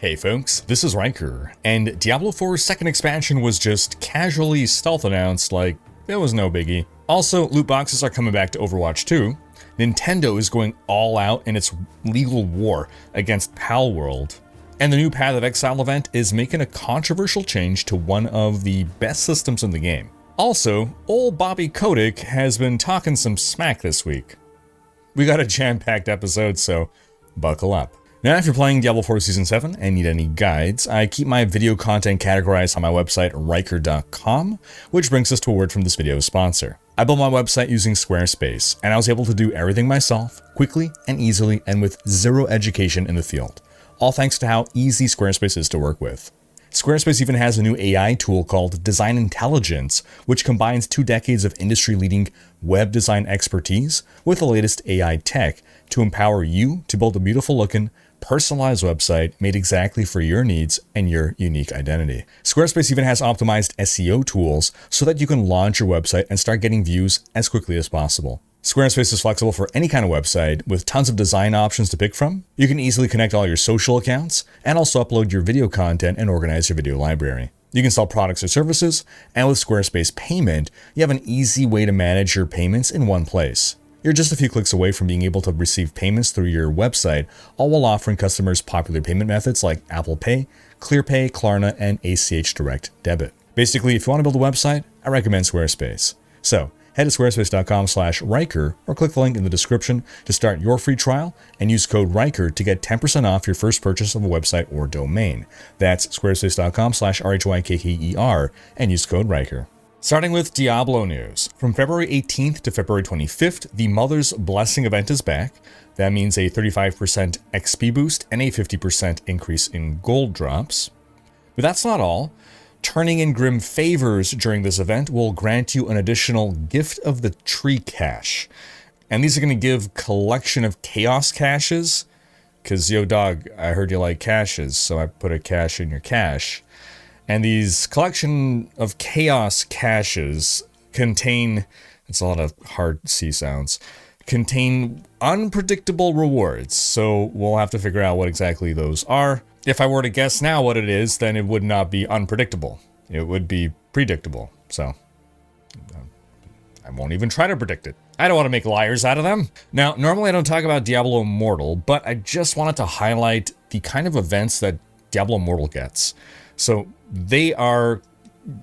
Hey folks, this is Riker, and Diablo 4's second expansion was just casually stealth announced like it was no biggie. Also, loot boxes are coming back to Overwatch 2. Nintendo is going all out in its legal war against Palworld. And the new Path of Exile event is making a controversial change to one of the best systems in the game. Also, old Bobby Kotick has been talking some smack this week. We got a jam-packed episode, so buckle up. Now, if you're playing Diablo 4 Season 7 and need any guides, I keep my video content categorized on my website, Riker.com, which brings us to a word from this video's sponsor. I built my website using Squarespace, and I was able to do everything myself, quickly and easily, and with zero education in the field. All thanks to how easy Squarespace is to work with. Squarespace even has a new AI tool called Design Intelligence, which combines 2 decades of industry-leading web design expertise with the latest AI tech to empower you to build a beautiful-looking, personalized website made exactly for your needs and your unique identity. Squarespace even has optimized SEO tools so that you can launch your website and start getting views as quickly as possible. Squarespace is flexible for any kind of website with tons of design options to pick from. You can easily connect all your social accounts and also upload your video content and organize your video library. You can sell products or services, and with Squarespace Payment, you have an easy way to manage your payments in one place. You're just a few clicks away from being able to receive payments through your website, all while offering customers popular payment methods like Apple Pay, ClearPay, Klarna, and ACH Direct Debit. Basically, if you want to build a website, I recommend Squarespace. So, head to squarespace.com/Riker or click the link in the description to start your free trial and use code Riker to get 10% off your first purchase of a website or domain. That's squarespace.com/RHYKKER and use code Riker. Starting with Diablo news. From February 18th to February 25th, the Mother's Blessing event is back. That means a 35% XP boost and a 50% increase in gold drops. But that's not all. Turning in Grim Favors during this event will grant you an additional Gift of the Tree cache. And these are going to give Collection of Chaos caches. Because, yo dog, I heard you like caches, so I put a cache in your cache. And these Collection of Chaos caches contain, it's a lot of hard C sounds, contain unpredictable rewards. So we'll have to figure out what exactly those are. If I were to guess now what it is, then it would not be unpredictable. It would be predictable. So I won't even try to predict it. I don't want to make liars out of them. Now, normally I don't talk about Diablo Immortal, but I just wanted to highlight the kind of events that Diablo Immortal gets. So they are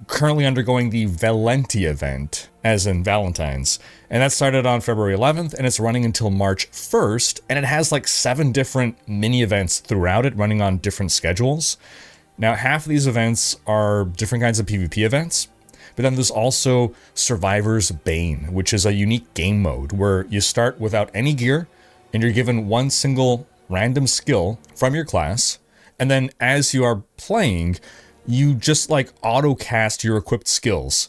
currently undergoing the Valenti event, as in Valentine's. And that started on February 11th, and it's running until March 1st, and it has like 7 different mini events throughout it running on different schedules. Now, half of these events are different kinds of PvP events, but then there's also Survivor's Bane, which is a unique game mode where you start without any gear, and you're given one single random skill from your class, and then as you are playing, you just like auto-cast your equipped skills.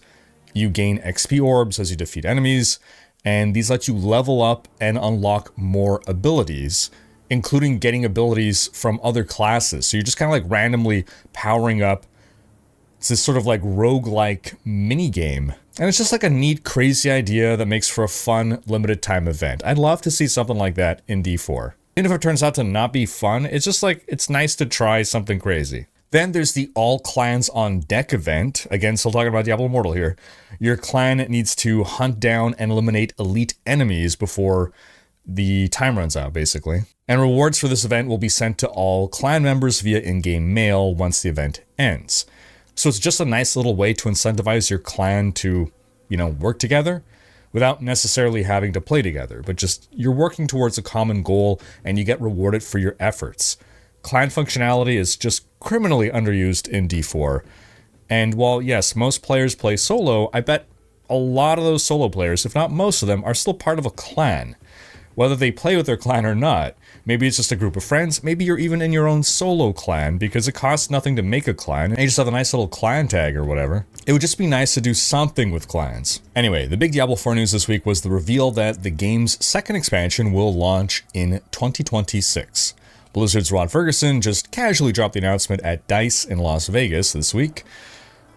You gain XP orbs as you defeat enemies, and these let you level up and unlock more abilities, including getting abilities from other classes. So you're just kind of like randomly powering up. It's this sort of like roguelike mini-game. And it's just like a neat, crazy idea that makes for a fun, limited time event. I'd love to see something like that in D4. Even if it turns out to not be fun, it's just like, it's nice to try something crazy. Then there's the All Clans on Deck event. Again, still talking about Diablo Immortal here. Your clan needs to hunt down and eliminate elite enemies before the time runs out, basically. And rewards for this event will be sent to all clan members via in-game mail once the event ends. So it's just a nice little way to incentivize your clan to, work together without necessarily having to play together, but just you're working towards a common goal and you get rewarded for your efforts. Clan functionality is just criminally underused in D4. And while, yes, most players play solo, I bet a lot of those solo players, if not most of them, are still part of a clan. Whether they play with their clan or not. Maybe it's just a group of friends. Maybe you're even in your own solo clan because it costs nothing to make a clan and you just have a nice little clan tag or whatever. It would just be nice to do something with clans. Anyway, the big Diablo 4 news this week was the reveal that the game's second expansion will launch in 2026. Blizzard's Rod Ferguson just casually dropped the announcement at DICE in Las Vegas this week,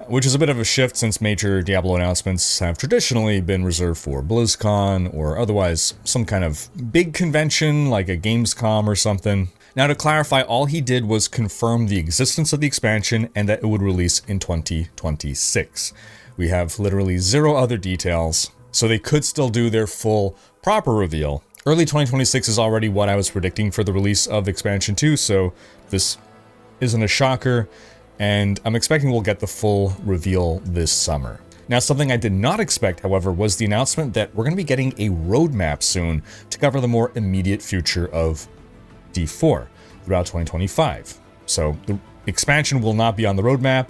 which is a bit of a shift since major Diablo announcements have traditionally been reserved for BlizzCon or otherwise some kind of big convention like a Gamescom or something. Now, to clarify, all he did was confirm the existence of the expansion and that it would release in 2026. We have literally zero other details, so they could still do their full, proper reveal. Early 2026 is already what I was predicting for the release of Expansion 2, so this isn't a shocker, and I'm expecting we'll get the full reveal this summer. Now, something I did not expect, however, was the announcement that we're going to be getting a roadmap soon to cover the more immediate future of D4 throughout 2025. So the expansion will not be on the roadmap,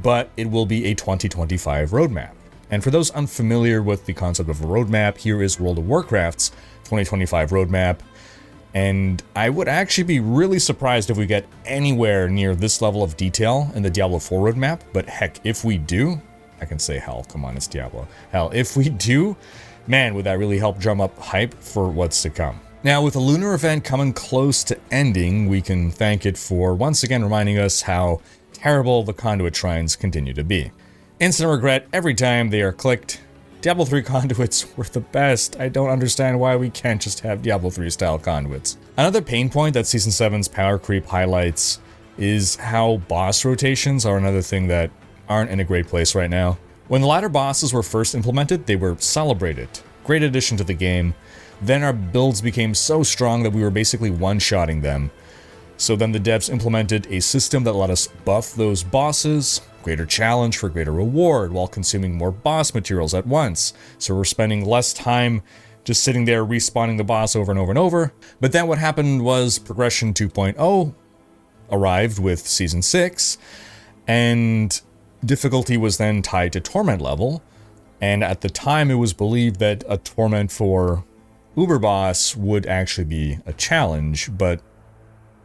but it will be a 2025 roadmap. And for those unfamiliar with the concept of a roadmap, here is World of Warcraft's 2025 roadmap. And I would actually be really surprised if we get anywhere near this level of detail in the Diablo 4 roadmap. But heck, if we do, I can say hell, come on, it's Diablo. Hell, if we do, man, would that really help drum up hype for what's to come. Now, with the lunar event coming close to ending, we can thank it for once again reminding us how terrible the conduit shrines continue to be. Instant regret every time they are clicked. Diablo 3 conduits were the best. I don't understand why we can't just have Diablo 3 style conduits. Another pain point that Season 7's power creep highlights is how boss rotations are another thing that aren't in a great place right now. When the ladder bosses were first implemented, they were celebrated. Great addition to the game. Then our builds became so strong that we were basically one-shotting them. So then the devs implemented a system that let us buff those bosses, greater challenge for greater reward, while consuming more boss materials at once. So we're spending less time just sitting there respawning the boss over and over and over. But then what happened was Progression 2.0 arrived with Season 6, and difficulty was then tied to Torment level. And at the time, it was believed that a Torment for Uber Boss would actually be a challenge, but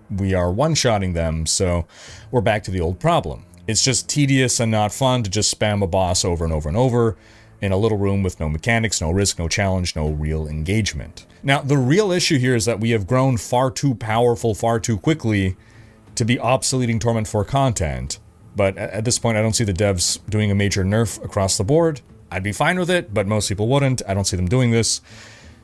we are one-shotting them, so we're back to the old problem. It's just tedious and not fun to just spam a boss over and over and over in a little room with no mechanics, no risk, no challenge, no real engagement. Now, the real issue here is that we have grown far too powerful far too quickly to be obsoleting Torment 4 content, but at this point I don't see the devs doing a major nerf across the board. I'd be fine with it, but most people wouldn't. I don't see them doing this.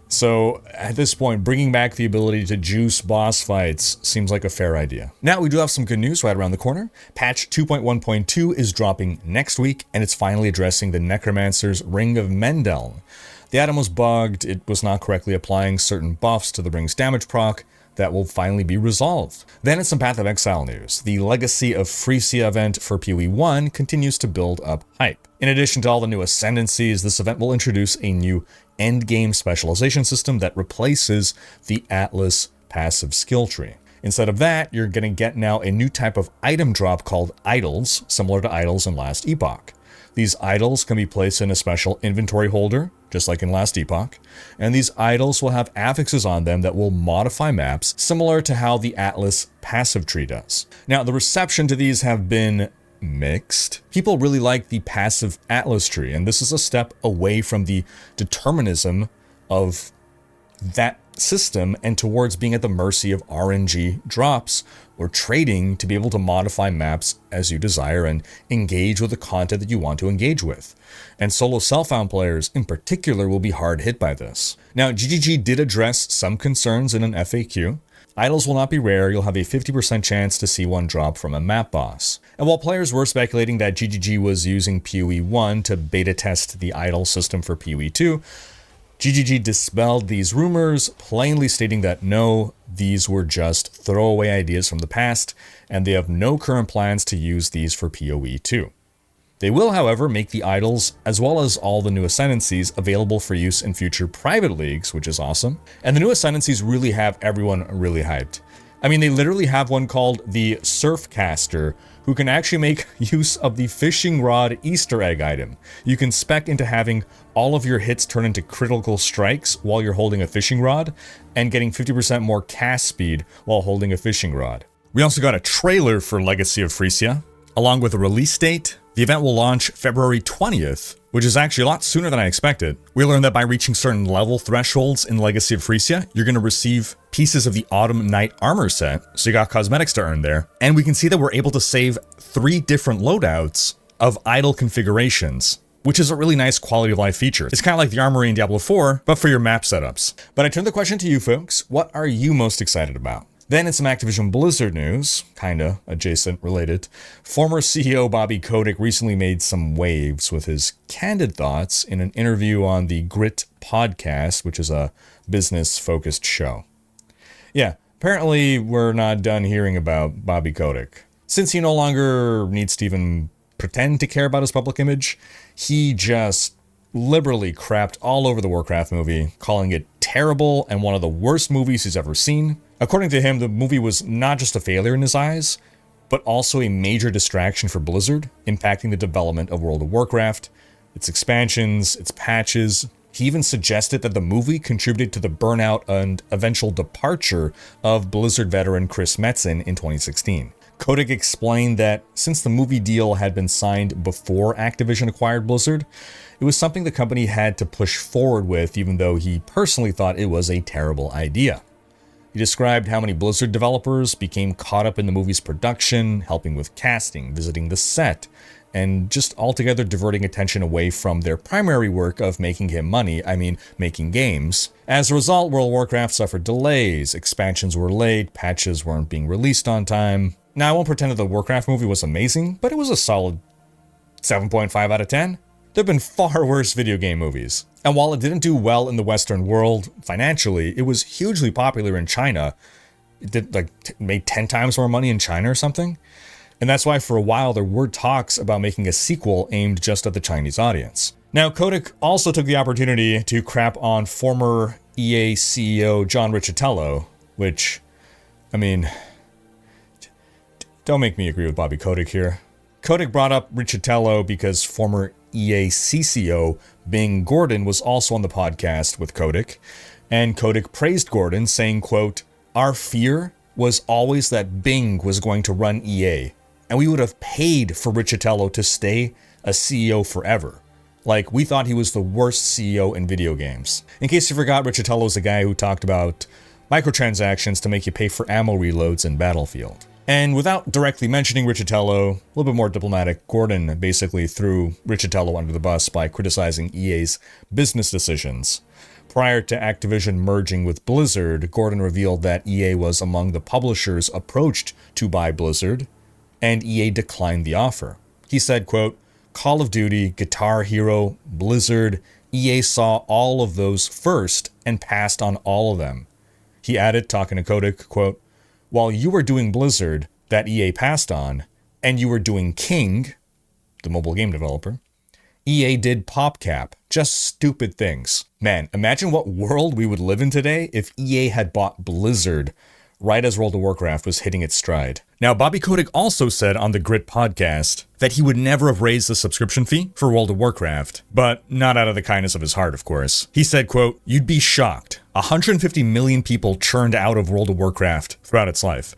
So at this point, bringing back the ability to juice boss fights seems like a fair idea. Now, we do have some good news right around the corner. Patch 2.1.2 is dropping next week, and it's finally addressing the Necromancer's Ring of Mendel. The item was bugged, it was not correctly applying certain buffs to the ring's damage proc. That will finally be resolved. Then it's some Path of Exile news. The Legacy of Frisia event for PoE 1 continues to build up hype. In addition to all the new ascendancies, this event will introduce a new endgame specialization system that replaces the Atlas passive skill tree. Instead of that, you're going to get now a new type of item drop called idols, similar to idols in Last Epoch. These idols can be placed in a special inventory holder, just like in Last Epoch, and these idols will have affixes on them that will modify maps, similar to how the Atlas passive tree does. Now, the reception to these have been mixed. People really like the passive Atlas tree, and this is a step away from the determinism of that system and towards being at the mercy of RNG drops or trading to be able to modify maps as you desire and engage with the content that you want to engage with. And solo self-found players in particular will be hard hit by this. Now, GGG did address some concerns in an FAQ. Idols will not be rare, you'll have a 50% chance to see one drop from a map boss. And while players were speculating that GGG was using PoE 1 to beta test the idol system for PoE 2, GGG dispelled these rumors, plainly stating that no, these were just throwaway ideas from the past, and they have no current plans to use these for PoE 2. They will, however, make the idols, as well as all the new ascendancies, available for use in future private leagues, which is awesome. And the new ascendancies really have everyone really hyped. I mean, they literally have one called the Surfcaster, who can actually make use of the fishing rod Easter egg item. You can spec into having all of your hits turn into critical strikes while you're holding a fishing rod, and getting 50% more cast speed while holding a fishing rod. We also got a trailer for Legacy of Frisia, along with a release date. The event will launch February 20th, which is actually a lot sooner than I expected. We learned that by reaching certain level thresholds in Legacy of Frisia, you're going to receive pieces of the Autumn Night armor set, so you got cosmetics to earn there. And we can see that we're able to save 3 different loadouts of idle configurations, which is a really nice quality of life feature. It's kind of like the armory in Diablo 4, but for your map setups. But I turn the question to you folks, what are you most excited about? Then in some Activision Blizzard news, kinda adjacent related, former CEO Bobby Kotick recently made some waves with his candid thoughts in an interview on the Grit podcast, which is a business-focused show. Yeah, apparently we're not done hearing about Bobby Kotick. Since he no longer needs to even pretend to care about his public image, he just liberally crapped all over the Warcraft movie, calling it terrible and one of the worst movies he's ever seen. According to him, the movie was not just a failure in his eyes, but also a major distraction for Blizzard, impacting the development of World of Warcraft, its expansions, its patches. He even suggested that the movie contributed to the burnout and eventual departure of Blizzard veteran Chris Metzen in 2016. Kotick explained that since the movie deal had been signed before Activision acquired Blizzard, it was something the company had to push forward with, even though he personally thought it was a terrible idea. He described how many Blizzard developers became caught up in the movie's production, helping with casting, visiting the set, and just altogether diverting attention away from their primary work of making him money, making games. As a result, World of Warcraft suffered delays, expansions were late, patches weren't being released on time. Now, I won't pretend that the Warcraft movie was amazing, but it was a solid 7.5 out of 10. There have been far worse video game movies. And while it didn't do well in the Western world financially, it was hugely popular in China. It did made 10 times more money in China or something. And that's why for a while there were talks about making a sequel aimed just at the Chinese audience. Now, Kotick also took the opportunity to crap on former EA CEO John Riccitiello, which, don't make me agree with Bobby Kotick here. Kotick brought up Riccitiello because former EA CCO Bing Gordon was also on the podcast with Kotick, and Kotick praised Gordon, saying, quote, "Our fear was always that Bing was going to run EA, and we would have paid for Riccitiello to stay a CEO forever. Like, we thought he was the worst CEO in video games." In case you forgot, Riccitiello is the guy who talked about microtransactions to make you pay for ammo reloads in Battlefield. And without directly mentioning Riccitiello, a little bit more diplomatic, Gordon basically threw Riccitiello under the bus by criticizing EA's business decisions. Prior to Activision merging with Blizzard, Gordon revealed that EA was among the publishers approached to buy Blizzard, and EA declined the offer. He said, quote, "Call of Duty, Guitar Hero, Blizzard, EA saw all of those first and passed on all of them." He added, talking to Kotick, quote, "While you were doing Blizzard, that EA passed on, and you were doing King," the mobile game developer, "EA did PopCap, just stupid things." Man, imagine what world we would live in today if EA had bought Blizzard right as World of Warcraft was hitting its stride. Now, Bobby Kotick also said on the Grit podcast that he would never have raised the subscription fee for World of Warcraft, but not out of the kindness of his heart, of course. He said, quote, "You'd be shocked. 150 million people churned out of World of Warcraft throughout its life.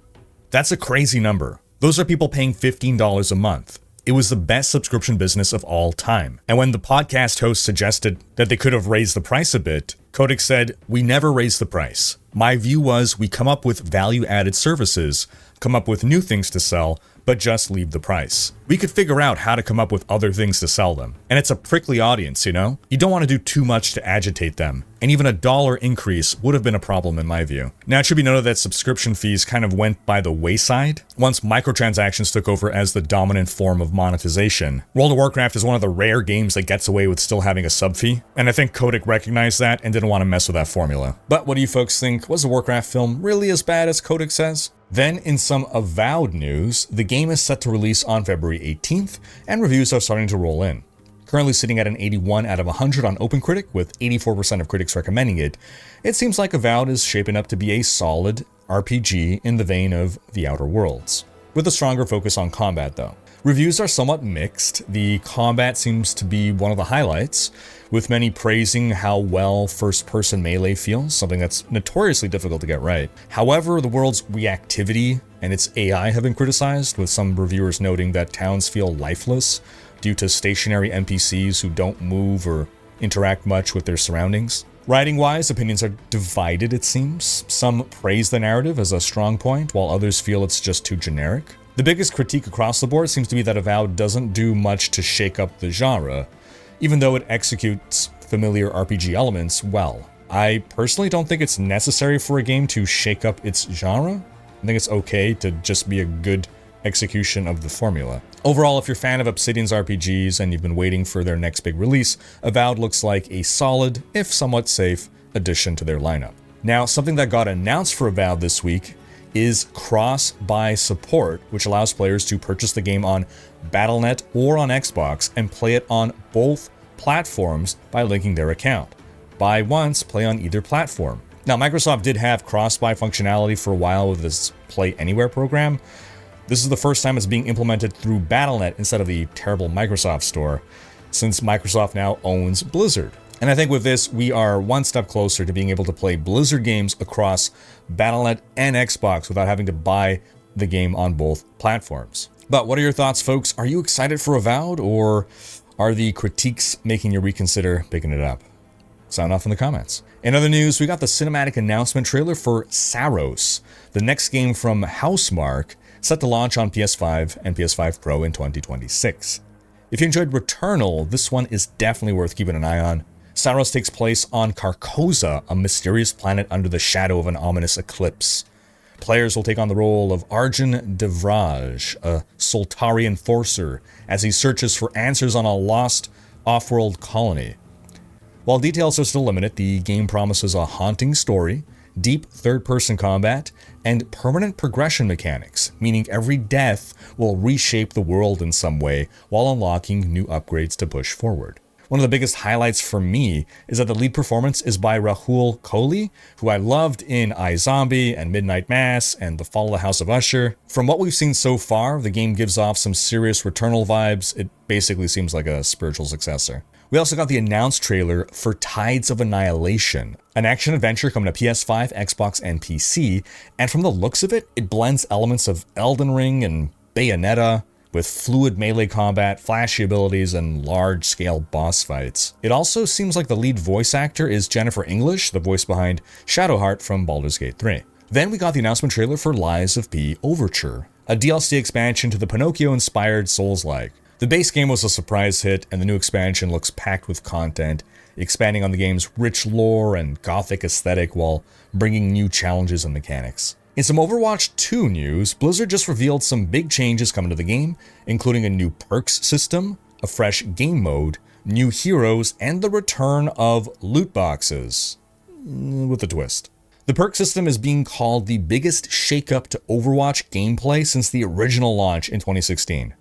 That's a crazy number. Those are people paying $15 a month. It was the best subscription business of all time." And when the podcast host suggested that they could have raised the price a bit, Kotick said, "We never raised the price. My view was we come up with value-added services, come up with new things to sell, but just leave the price. We could figure out how to come up with other things to sell them. And it's a prickly audience, you know? You don't want to do too much to agitate them. And even a $1 increase would have been a problem in my view." Now, it should be noted that subscription fees kind of went by the wayside once microtransactions took over as the dominant form of monetization. World of Warcraft is one of the rare games that gets away with still having a sub fee, and I think Kotick recognized that and didn't want to mess with that formula. But what do you folks think? Was the Warcraft film really as bad as Kotick says? Then, in some Avowed news, the game is set to release on February 18th, and reviews are starting to roll in. Currently sitting at an 81 out of 100 on OpenCritic, with 84% of critics recommending it, it seems like Avowed is shaping up to be a solid RPG in the vein of The Outer Worlds, with a stronger focus on combat though. Reviews are somewhat mixed. The combat seems to be one of the highlights, with many praising how well first-person melee feels, something that's notoriously difficult to get right. However, the world's reactivity and its AI have been criticized, with some reviewers noting that towns feel lifeless due to stationary NPCs who don't move or interact much with their surroundings. Writing-wise, opinions are divided, it seems. Some praise the narrative as a strong point, while others feel it's just too generic. The biggest critique across the board seems to be that Avowed doesn't do much to shake up the genre, even though it executes familiar RPG elements well. I personally don't think it's necessary for a game to shake up its genre. I think it's okay to just be a good execution of the formula. Overall, if you're a fan of Obsidian's RPGs and you've been waiting for their next big release, Avowed looks like a solid, if somewhat safe, addition to their lineup. Now, something that got announced for Avowed this week is cross-buy support, which allows players to purchase the game on Battle.net or on Xbox and play it on both platforms by linking their account. Buy once, play on either platform. Now, Microsoft did have cross-buy functionality for a while with this Play Anywhere program. This is the first time it's being implemented through Battle.net instead of the terrible Microsoft store, since Microsoft now owns Blizzard. And I think with this, we are one step closer to being able to play Blizzard games across Battle.net and Xbox without having to buy the game on both platforms. But what are your thoughts, folks? Are you excited for Avowed, or are the critiques making you reconsider picking it up? Sound off in the comments. In other news, we got the cinematic announcement trailer for Saros, the next game from Housemarque, set to launch on PS5 and PS5 Pro in 2026. If you enjoyed Returnal, this one is definitely worth keeping an eye on. Saros takes place on Carcosa, a mysterious planet under the shadow of an ominous eclipse. Players will take on the role of Arjun Devraj, a Soltari enforcer, as he searches for answers on a lost off-world colony. While details are still limited, the game promises a haunting story, deep third-person combat, and permanent progression mechanics, meaning every death will reshape the world in some way while unlocking new upgrades to push forward. One of the biggest highlights for me is that the lead performance is by Rahul Kohli, who I loved in iZombie and Midnight Mass and The Fall of the House of Usher. From what we've seen so far, the game gives off some serious Returnal vibes. It basically seems like a spiritual successor. We also got the announced trailer for Tides of Annihilation, an action-adventure coming to PS5, Xbox, and PC, and from the looks of it, it blends elements of Elden Ring and Bayonetta, with fluid melee combat, flashy abilities, and large-scale boss fights. It also seems like the lead voice actor is Jennifer English, the voice behind Shadowheart from Baldur's Gate 3. Then we got the announcement trailer for Lies of P Overture, a DLC expansion to the Pinocchio-inspired Soulslike. The base game was a surprise hit, and the new expansion looks packed with content, expanding on the game's rich lore and gothic aesthetic while bringing new challenges and mechanics. In some Overwatch 2 news, Blizzard just revealed some big changes coming to the game, including a new perks system, a fresh game mode, new heroes, and the return of loot boxes. With a twist. The perk system is being called the biggest shakeup to Overwatch gameplay since the original launch in 2016.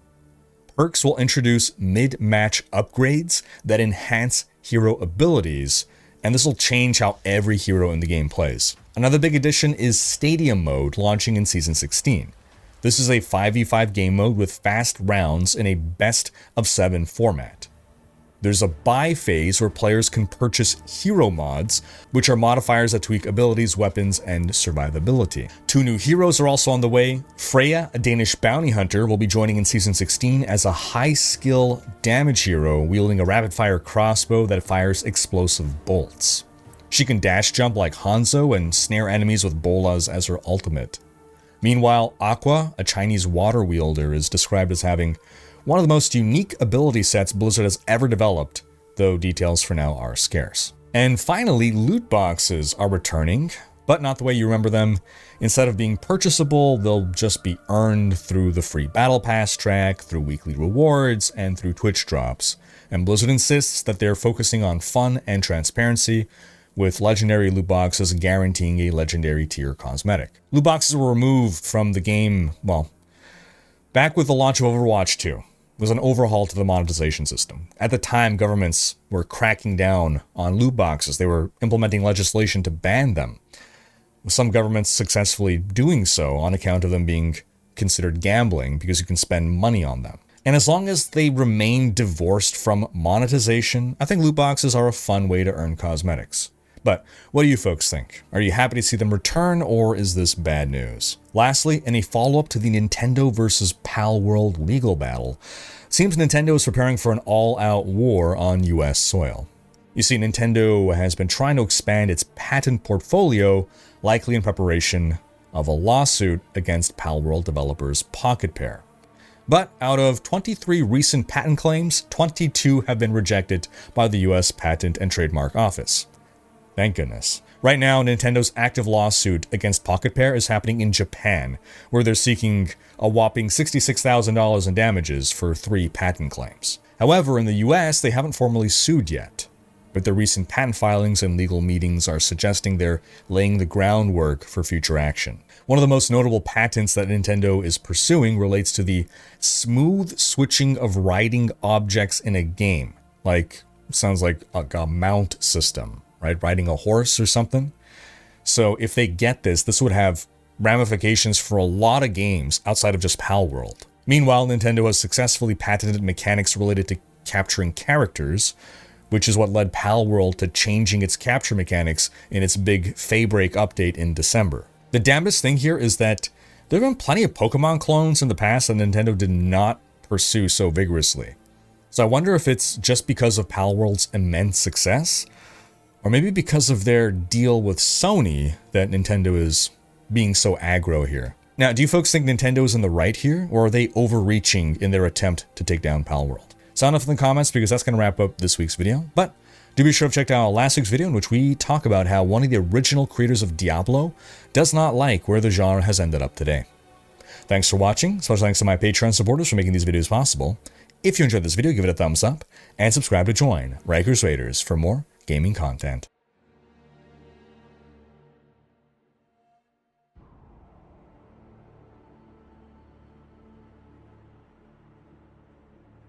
Perks will introduce mid-match upgrades that enhance hero abilities, and this will change how every hero in the game plays. Another big addition is Stadium Mode, launching in Season 16. This is a 5v5 game mode with fast rounds in a best-of-7 format. There's a buy phase where players can purchase hero mods, which are modifiers that tweak abilities, weapons, and survivability. 2 new heroes are also on the way. Freya, a Danish bounty hunter, will be joining in Season 16 as a high-skill damage hero wielding a rapid-fire crossbow that fires explosive bolts. She can dash jump like Hanzo and snare enemies with bolas as her ultimate. Meanwhile, Aqua, a Chinese water wielder, is described as having one of the most unique ability sets Blizzard has ever developed, though details for now are scarce. And finally, loot boxes are returning, but not the way you remember them. Instead of being purchasable, they'll just be earned through the free Battle Pass track, through weekly rewards, and through Twitch drops. And Blizzard insists that they're focusing on fun and transparency, with legendary loot boxes guaranteeing a legendary tier cosmetic. Loot boxes were removed from the game, well, back with the launch of Overwatch 2. Was an overhaul to the monetization system. At the time, governments were cracking down on loot boxes. They were implementing legislation to ban them, with some governments successfully doing so on account of them being considered gambling because you can spend money on them. And as long as they remain divorced from monetization, I think loot boxes are a fun way to earn cosmetics. But what do you folks think? Are you happy to see them return, or is this bad news? Lastly, in a follow-up to the Nintendo versus Palworld legal battle, it seems Nintendo is preparing for an all-out war on US soil. You see, Nintendo has been trying to expand its patent portfolio, likely in preparation of a lawsuit against Palworld developers Pocket Pair. But out of 23 recent patent claims, 22 have been rejected by the US Patent and Trademark Office. Thank goodness. Right now, Nintendo's active lawsuit against Pocket Pair is happening in Japan, where they're seeking a whopping $66,000 in damages for 3 patent claims. However, in the US, they haven't formally sued yet, but their recent patent filings and legal meetings are suggesting they're laying the groundwork for future action. One of the most notable patents that Nintendo is pursuing relates to the smooth switching of riding objects in a game. Sounds like a mount system, right? Riding a horse or something. So if they get this, this would have ramifications for a lot of games outside of just Palworld. Meanwhile, Nintendo has successfully patented mechanics related to capturing characters, which is what led Palworld to changing its capture mechanics in its big Faybreak update in December. The damnedest thing here is that there have been plenty of Pokemon clones in the past that Nintendo did not pursue so vigorously. So I wonder if it's just because of Palworld's immense success, or maybe because of their deal with Sony that Nintendo is being so aggro here. Now, do you folks think Nintendo is in the right here, or are they overreaching in their attempt to take down Palworld? Sound off in the comments, because that's going to wrap up this week's video. But do be sure to check out last week's video in which we talk about how one of the original creators of Diablo does not like where the genre has ended up today. Thanks for watching. Special thanks to my Patreon supporters for making these videos possible. If you enjoyed this video, give it a thumbs up, and subscribe to join Riker's Raiders for more gaming content.